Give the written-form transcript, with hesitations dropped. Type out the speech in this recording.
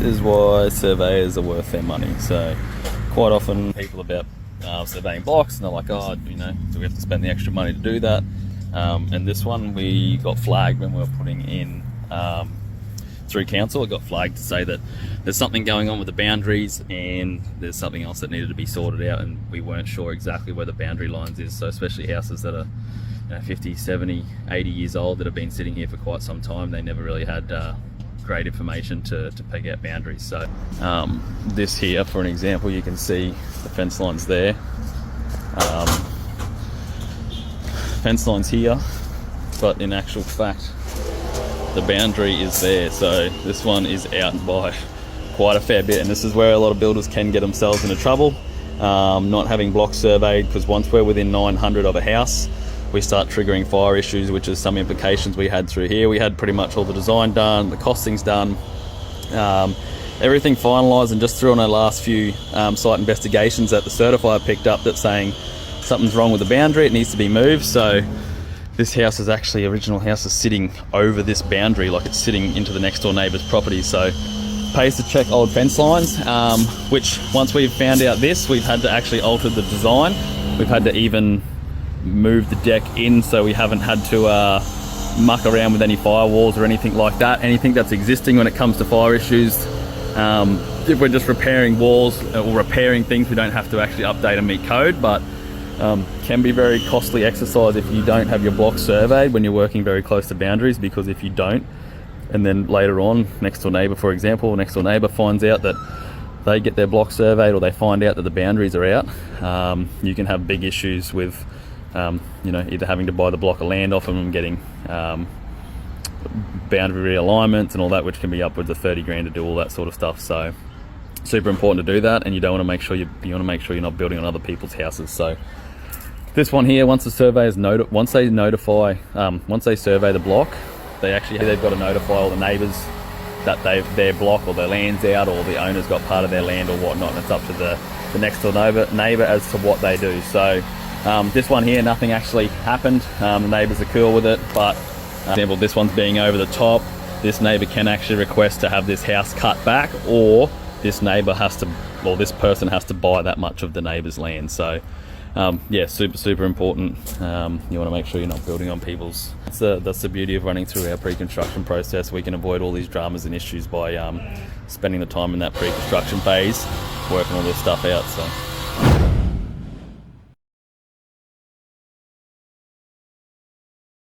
is why surveyors are worth their money. So quite often people about surveying blocks, and they're like, oh, you know, do we have to spend the extra money to do that? And this one we got flagged when we were putting in through council. It got flagged to say that there's something going on with the boundaries and there's something else that needed to be sorted out, and we weren't sure exactly where the boundary lines is. So especially houses that are 50, 70, 80 years old that have been sitting here for quite some time, they never really had great information to peg out boundaries. So this here, for an example, you can see the fence lines there. Fence lines here, but in actual fact the boundary is there. So this one is out by quite a fair bit, and this is where a lot of builders can get themselves into trouble, not having blocks surveyed, because once we're within 900 of a house, we start triggering fire issues, which is some implications we had through here. We had pretty much all the design done, the costing's done, everything finalised, and just through on our last few site investigations that the certifier picked up that's saying something's wrong with the boundary, it needs to be moved. So this house is actually, original house is sitting over this boundary, like it's sitting into the next door neighbour's property. So pays to check old fence lines, which once we've found out this, we've had to actually alter the design. We've had to even move the deck in, so we haven't had to muck around with any firewalls or anything like that. Anything that's existing when it comes to fire issues, if we're just repairing walls or repairing things, we don't have to actually update and meet code, but can be very costly exercise if you don't have your block surveyed when you're working very close to boundaries, because if you don't, and then later on, next door neighbour, for example, next door neighbour finds out that they get their block surveyed, or they find out that the boundaries are out, you can have big issues with either having to buy the block of land off them, getting boundary realignments and all that, which can be upwards of 30 grand to do all that sort of stuff. So super important to do that, and you don't want to make sure you want to make sure you're not building on other people's houses. So this one here, once the surveyors once they survey the block, they've got to notify all the neighbours that their block or their land's out, or the owner's got part of their land or whatnot, and it's up to the next door neighbour as to what they do. So this one here, nothing actually happened. The neighbours are cool with it, but for example, this one's being over the top. This neighbour can actually request to have this house cut back, or this person has to buy that much of the neighbour's land. So yeah, super important. You want to make sure you're not building on people's. That's the beauty of running through our pre-construction process. We can avoid all these dramas and issues by spending the time in that pre-construction phase working all this stuff out. So